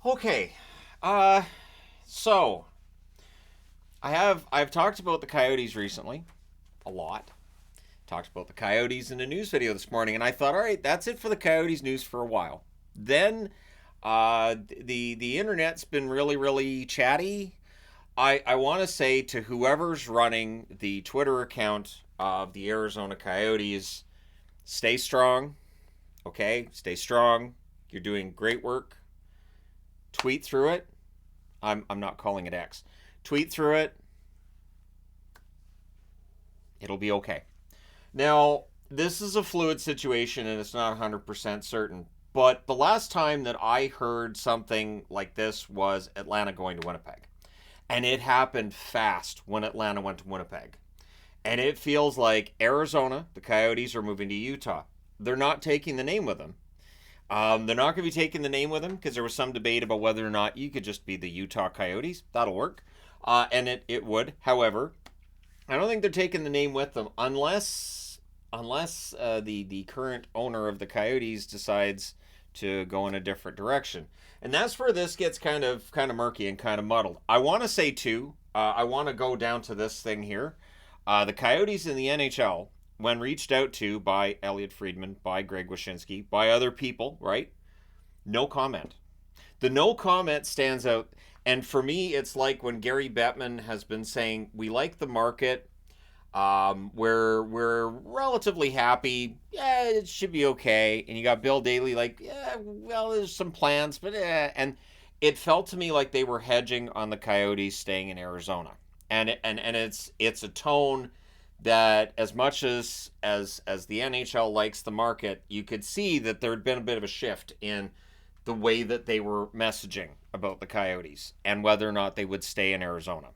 Okay. So I've talked about the Coyotes recently a lot. Talked about the Coyotes in a news video this morning, and I thought, all right, that's it for the Coyotes news for a while. Then the internet's been really chatty. I want to say to whoever's running the Twitter account of the Arizona Coyotes, stay strong. Okay, stay strong. You're doing great work. Tweet through it. I'm not calling it X. Tweet through it. It'll be okay. Now, this is a fluid situation and it's not 100% certain. But the last time that I heard something like this was Atlanta going to Winnipeg. And it happened fast when Atlanta went to Winnipeg. And it feels like Arizona, the Coyotes, are moving to Utah. They're not taking the name with them. They're not going to be taking the name with them because there was some debate about whether or not you could just be the Utah Coyotes. That'll work. And it would. However, I don't think they're taking the name with them unless the current owner of the Coyotes decides to go in a different direction. And that's where this gets kind of murky and kind of muddled. I want to say too. I want to go down to this thing here. The Coyotes in the NHL, when reached out to by Elliot Friedman, by Greg Wyshynski, by other people, right? No comment. The no comment stands out. And for me, it's like when Gary Bettman has been saying, we like the market. We're relatively happy. Yeah, it should be okay. And you got Bill Daly like, yeah, well, there's some plans, but and it felt to me like they were hedging on the Coyotes staying in Arizona. And it's a tone that as much as the NHL likes the market, you could see that there had been a bit of a shift in the way that they were messaging about the Coyotes and whether or not they would stay in Arizona.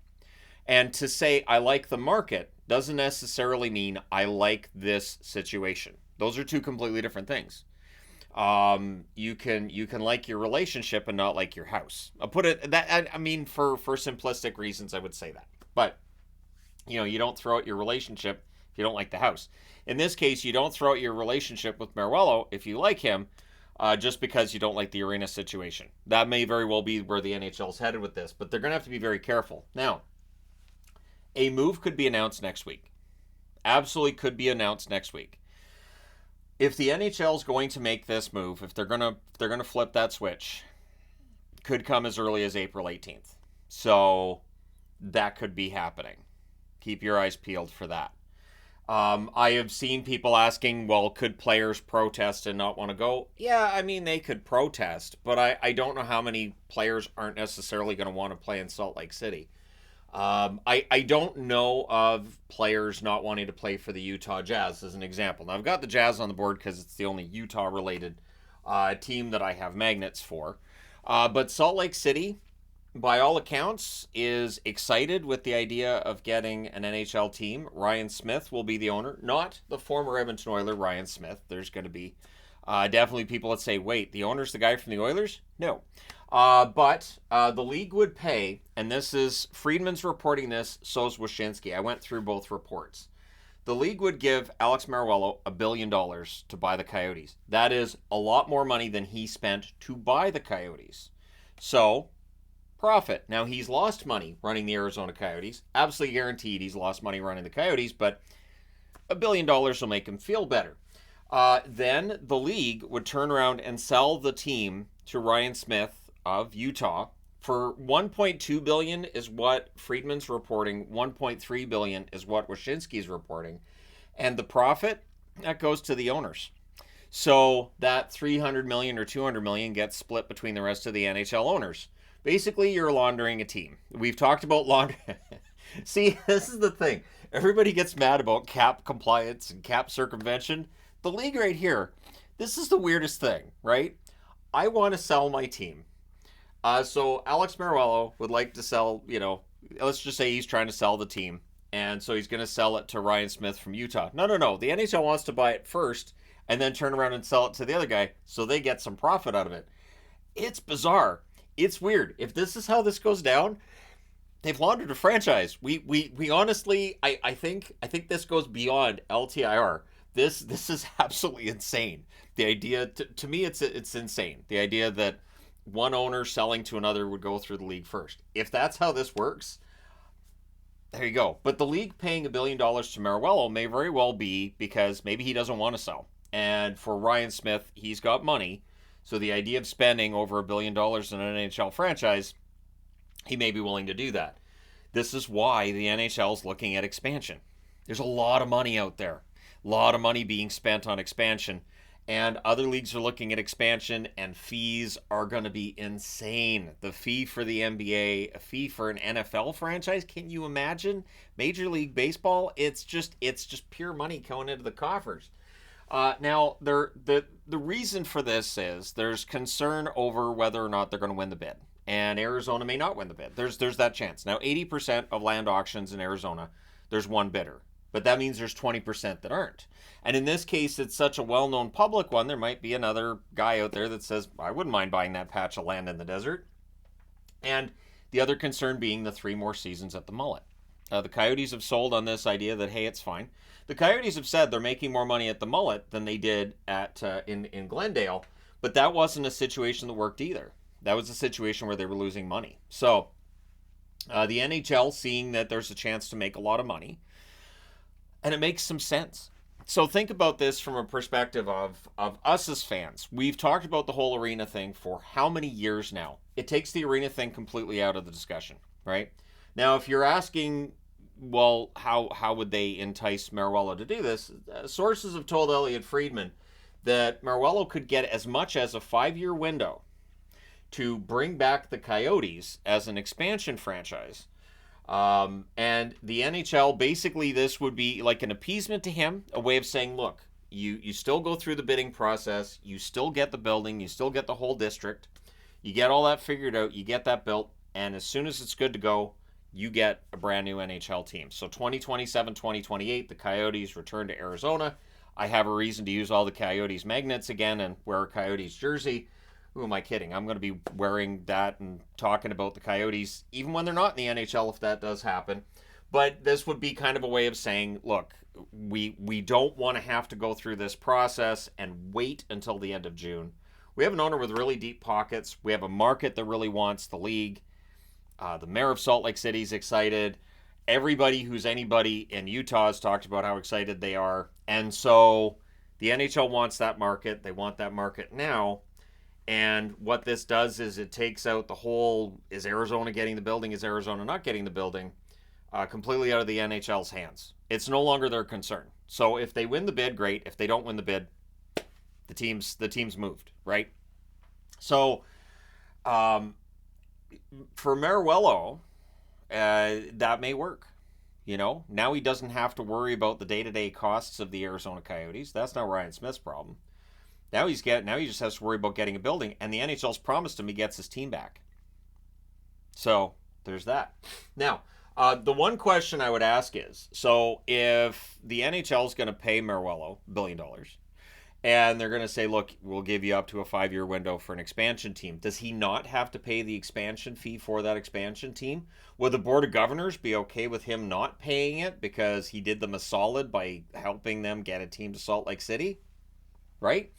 And to say I like the market doesn't necessarily mean I like this situation. Those are two completely different things. You can like your relationship and not like your house. I'll put it that I mean for simplistic reasons I would say that. But you don't throw out your relationship if you don't like the house. In this case, you don't throw out your relationship with Meruelo if you like him, just because you don't like the arena situation. That may very well be where the NHL is headed with this, but they're going to have to be very careful. Now, a move could be announced next week. Absolutely could be announced next week. If the NHL is going to make this move, if they're gonna flip that switch, could come as early as April 18th. So that could be happening. Keep your eyes peeled for that. I have seen people asking, well, could players protest and not want to go? Yeah, I mean, they could protest, but I don't know how many players aren't necessarily going to want to play in Salt Lake City. I don't know of players not wanting to play for the Utah Jazz as an example. Now, I've got the Jazz on the board because it's the only Utah related team that I have magnets for. But Salt Lake City, by all accounts, is excited with the idea of getting an NHL team. Ryan Smith will be the owner, not the former Edmonton Oiler Ryan Smith. There's going to be definitely people that say, wait, the owner's the guy from the Oilers? No. But the league would pay, and this is Friedman's reporting this, so is Wyshynski. I went through both reports. The league would give Alex Meruelo $1 billion to buy the Coyotes. That is a lot more money than he spent to buy the Coyotes. So, profit. Now, he's lost money running the Arizona Coyotes. Absolutely guaranteed he's lost money running the Coyotes, but $1 billion will make him feel better. Then the league would turn around and sell the team to Ryan Smith of Utah for 1.2 billion is what Friedman's reporting, 1.3 billion is what Wyshynski's reporting, and the profit that goes to the owners. So that 300 million or 200 million gets split between the rest of the NHL owners. Basically, you're laundering a team. We've talked about laundering. See, this is the thing. Everybody gets mad about cap compliance and cap circumvention. The league right here, this is the weirdest thing, right? I want to sell my team. So Alex Meruelo would like to sell, let's just say he's trying to sell the team. And so he's going to sell it to Ryan Smith from Utah. No. The NHL wants to buy it first and then turn around and sell it to the other guy so they get some profit out of it. It's bizarre. It's weird. If this is how this goes down, they've laundered a franchise. We honestly, I think this goes beyond LTIR. This is absolutely insane. The idea, to me, it's insane. The idea that one owner selling to another would go through the league first. If that's how this works, there you go. But the league paying $1 billion to Meruelo may very well be because maybe he doesn't want to sell. And for Ryan Smith, he's got money. So the idea of spending over $1 billion in an NHL franchise, he may be willing to do that. This is why the NHL is looking at expansion. There's a lot of money out there. A lot of money being spent on expansion. And other leagues are looking at expansion, and fees are going to be insane. The fee for the NBA, a fee for an NFL franchise, can you imagine? Major League Baseball, it's just pure money going into the coffers. Now, the reason for this is there's concern over whether or not they're going to win the bid, and Arizona may not win the bid. There's that chance. Now, 80% of land auctions in Arizona, there's one bidder, but that means there's 20% that aren't. And in this case, it's such a well-known public one, there might be another guy out there that says, I wouldn't mind buying that patch of land in the desert. And the other concern being the 3 more seasons at the Mullet. The Coyotes have sold on this idea that, hey, it's fine. The Coyotes have said they're making more money at the Mullet than they did at in Glendale, but that wasn't a situation that worked either. That was a situation where they were losing money. So the NHL, seeing that there's a chance to make a lot of money, and it makes some sense. So think about this from a perspective of us as fans. We've talked about the whole arena thing for how many years now? It takes the arena thing completely out of the discussion, right? Now, if you're asking, well, how would they entice Meruelo to do this? Sources have told Elliot Friedman that Meruelo could get as much as a 5-year window to bring back the Coyotes as an expansion franchise. And the NHL, basically this would be like an appeasement to him, a way of saying, look, you still go through the bidding process, you still get the building, you still get the whole district, you get all that figured out, you get that built, and as soon as it's good to go, you get a brand new NHL team. So 2027, 2028, the Coyotes return to Arizona. I have a reason to use all the Coyotes magnets again and wear a Coyotes jersey. Who am I kidding? I'm going to be wearing that and talking about the Coyotes, even when they're not in the NHL, if that does happen. But this would be kind of a way of saying, look, we don't want to have to go through this process and wait until the end of June. We have an owner with really deep pockets. We have a market that really wants the league. The mayor of Salt Lake City is excited. Everybody who's anybody in Utah has talked about how excited they are. And so the NHL wants that market. They want that market now. And what this does is it takes out the whole, is Arizona getting the building, is Arizona not getting the building, completely out of the NHL's hands. It's no longer their concern. So if they win the bid, great. If they don't win the bid, the team's moved, right? So for Meruelo, that may work. You know, now he doesn't have to worry about the day-to-day costs of the Arizona Coyotes. That's not Ryan Smith's problem. Now he just has to worry about getting a building, and the NHL's promised him he gets his team back. So there's that. Now, the one question I would ask is, so if the NHL is going to pay Meruelo $1 billion, and they're going to say, look, we'll give you up to a 5-year window for an expansion team, does he not have to pay the expansion fee for that expansion team? Would the Board of Governors be okay with him not paying it because he did them a solid by helping them get a team to Salt Lake City? Right?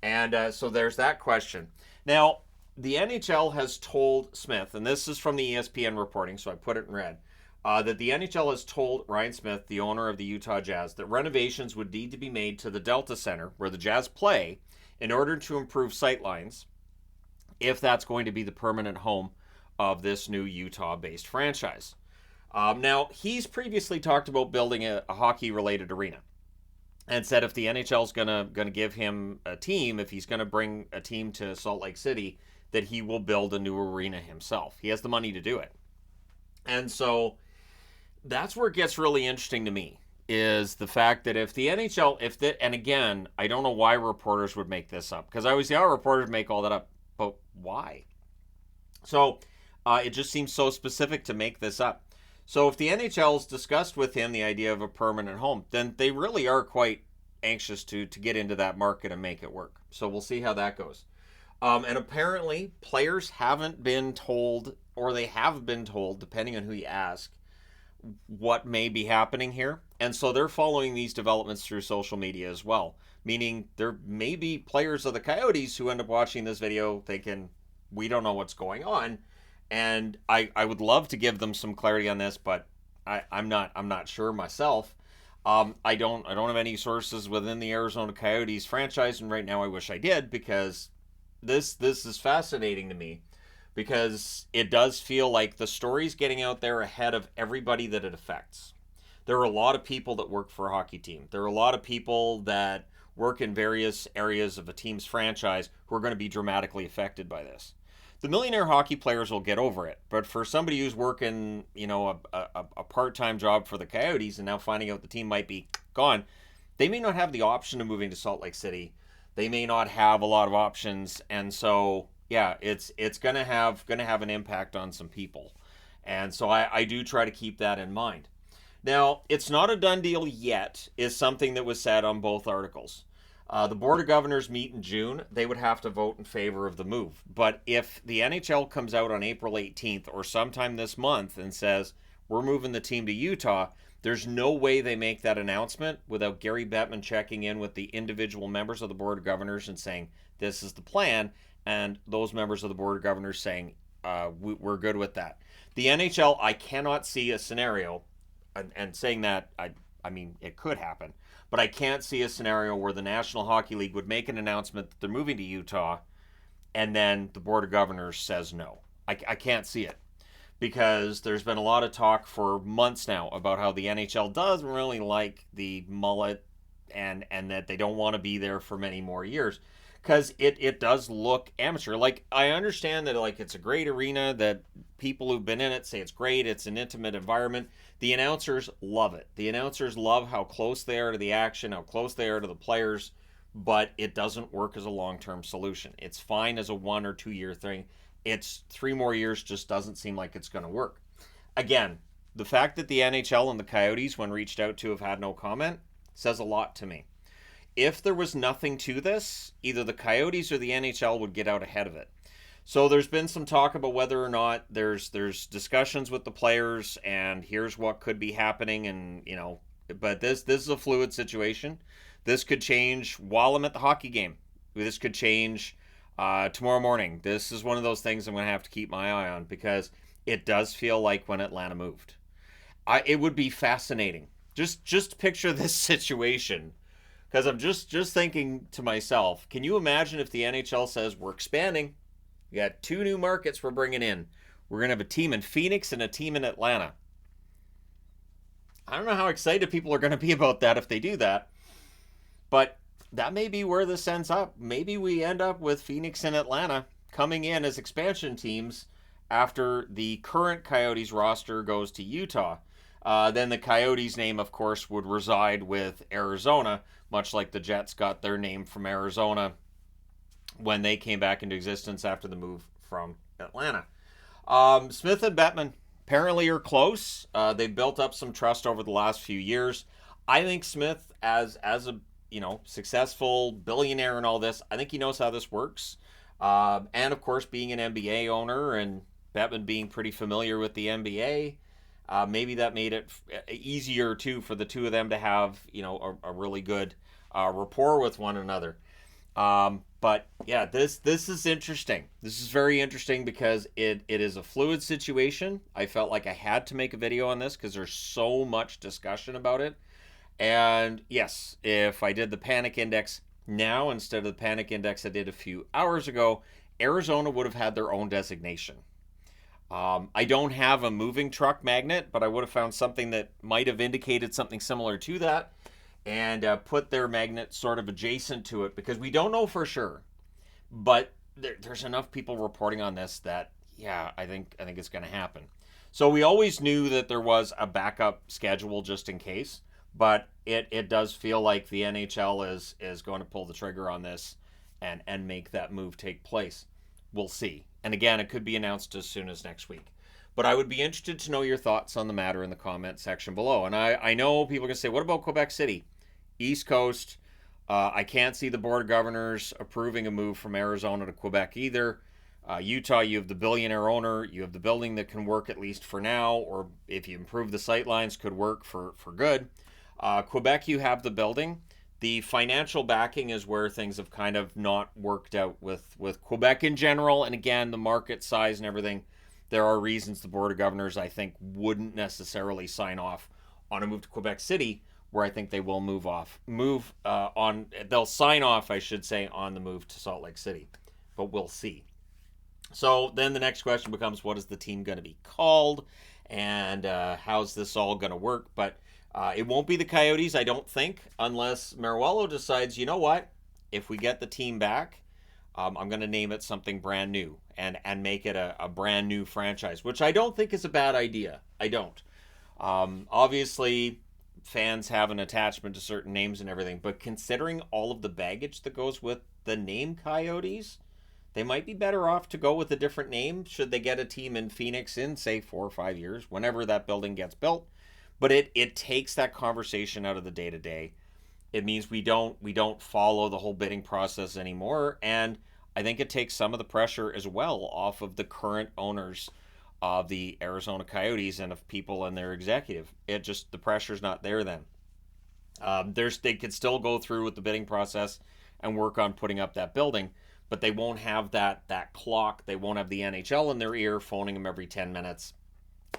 And so there's that question. Now, the NHL has told Smith, and this is from the ESPN reporting, so I put it in red, that the NHL has told Ryan Smith, the owner of the Utah Jazz, that renovations would need to be made to the Delta Center, where the Jazz play, in order to improve sightlines, if that's going to be the permanent home of this new Utah-based franchise. Now, he's previously talked about building a hockey-related arena, and said if the NHL is gonna give him a team, if he's gonna bring a team to Salt Lake City, that he will build a new arena himself. He has the money to do it. And so that's where it gets really interesting to me, is the fact that if the NHL, and again, I don't know why reporters would make this up, because I always say, oh, reporters make all that up, but why? So it just seems so specific to make this up. So if the NHL's discussed with him the idea of a permanent home, then they really are quite anxious to get into that market and make it work. So we'll see how that goes. And apparently players haven't been told, or they have been told, depending on who you ask, what may be happening here. And so they're following these developments through social media as well. Meaning there may be players of the Coyotes who end up watching this video thinking, we don't know what's going on. And I would love to give them some clarity on this, but I'm not sure myself. I don't have any sources within the Arizona Coyotes franchise, and right now I wish I did, because this is fascinating to me, because it does feel like the story's getting out there ahead of everybody that it affects. There are a lot of people that work for a hockey team. There are a lot of people that work in various areas of a team's franchise who are going to be dramatically affected by this. The millionaire hockey players will get over it, but for somebody who's working, a part-time job for the Coyotes and now finding out the team might be gone, they may not have the option of moving to Salt Lake City. They may not have a lot of options, and so yeah, it's gonna have an impact on some people, and so I do try to keep that in mind. Now, it's not a done deal yet, is something that was said on both articles. The Board of Governors meet in June. They would have to vote in favor of the move. But if the NHL comes out on April 18th or sometime this month and says, we're moving the team to Utah, there's no way they make that announcement without Gary Bettman checking in with the individual members of the Board of Governors and saying, this is the plan, and those members of the Board of Governors saying, we're good with that. The NHL, I cannot see a scenario, and saying that, I mean, it could happen, but I can't see a scenario where the National Hockey League would make an announcement that they're moving to Utah and then the Board of Governors says no. I can't see it, because there's been a lot of talk for months now about how the NHL doesn't really like the mullet, and that they don't want to be there for many more years, because it does look amateur. Like, I understand that, like, it's a great arena, that people who've been in it say it's great, it's an intimate environment. The announcers love it. The announcers love how close they are to the action, how close they are to the players, but it doesn't work as a long-term solution. It's fine as a 1 or 2 year thing. It's 3 more years just doesn't seem like it's going to work. Again, the fact that the NHL and the Coyotes, when reached out to, have had no comment says a lot to me. If there was nothing to this, either the Coyotes or the NHL would get out ahead of it. So there's been some talk about whether or not there's discussions with the players, and here's what could be happening, and but this is a fluid situation. This could change while I'm at the hockey game. This could change tomorrow morning. This is one of those things I'm going to have to keep my eye on, because it does feel like when Atlanta moved. It would be fascinating. Just picture this situation, because I'm just thinking to myself, can you imagine if the NHL says, we're expanding? We got 2 new markets we're bringing in. We're going to have a team in Phoenix and a team in Atlanta. I don't know how excited people are going to be about that if they do that. But that may be where this ends up. Maybe we end up with Phoenix and Atlanta coming in as expansion teams after the current Coyotes roster goes to Utah. Then the Coyotes name, of course, would reside with Arizona, much like the Jets got their name from Arizona when they came back into existence after the move from Atlanta. Smith and Bettman apparently are close. They've built up some trust over the last few years. I think Smith, as a successful billionaire and all this, I think he knows how this works. And of course, being an NBA owner, and Bettman being pretty familiar with the NBA, maybe that made it easier too for the two of them to have a really good rapport with one another. But yeah, this is interesting. This is very interesting, because it is a fluid situation. I felt like I had to make a video on this because there's so much discussion about it. And yes, if I did the panic index now instead of the panic index I did a few hours ago, Arizona would have had their own designation. I don't have a moving truck magnet, but I would have found something that might have indicated something similar to that, and put their magnet sort of adjacent to it, because we don't know for sure. But there's enough people reporting on this that, yeah, I think it's going to happen. So we always knew that there was a backup schedule just in case, but it does feel like the NHL is going to pull the trigger on this and make that move take place. We'll see. And again, it could be announced as soon as next week. But I would be interested to know your thoughts on the matter in the comment section below. And I know people are going to say, what about Quebec City? East Coast. I can't see the Board of Governors approving a move from Arizona to Quebec either. Utah, you have the billionaire owner. You have the building that can work at least for now, or if you improve the sight lines, could work for good. Quebec, you have the building. The financial backing is where things have kind of not worked out with Quebec in general. And again, the market size and everything, there are reasons the Board of Governors, I think, wouldn't necessarily sign off on a move to Quebec City, where I think they will they'll sign off, I should say, on the move to Salt Lake City. But we'll see. So then the next question becomes, what is the team going to be called? And how's this all going to work? But it won't be the Coyotes, I don't think, unless Meruelo decides, you know what, if we get the team back, I'm going to name it something brand new and make it a brand new franchise, which I don't think is a bad idea. I don't. Obviously, fans have an attachment to certain names and everything, but considering all of the baggage that goes with the name Coyotes, they might be better off to go with a different name should they get a team in Phoenix in, say, 4 or 5 years, whenever that building gets built. But it takes that conversation out of the day-to-day. It means we don't follow the whole bidding process anymore, and I think it takes some of the pressure as well off of the current owners of the Arizona Coyotes and of people in their executive. The pressure's not there then. They could still go through with the bidding process and work on putting up that building, but they won't have that clock. They won't have the NHL in their ear phoning them every 10 minutes.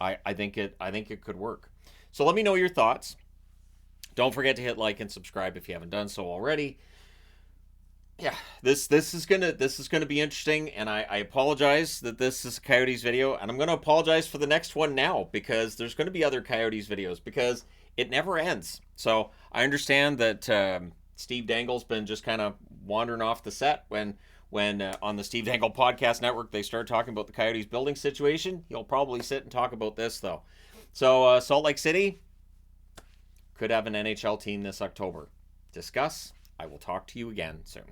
I think it could work. So let me know your thoughts. Don't forget to hit like and subscribe if you haven't done so already. Yeah, this is gonna be interesting, and I apologize that this is a Coyotes video, and I'm gonna apologize for the next one now, because there's gonna be other Coyotes videos, because it never ends. So I understand that Steve Dangle's been just kind of wandering off the set when on the Steve Dangle Podcast Network they start talking about the Coyotes building situation. He'll probably sit and talk about this though. So Salt Lake City could have an NHL team this October. Discuss. I will talk to you again soon.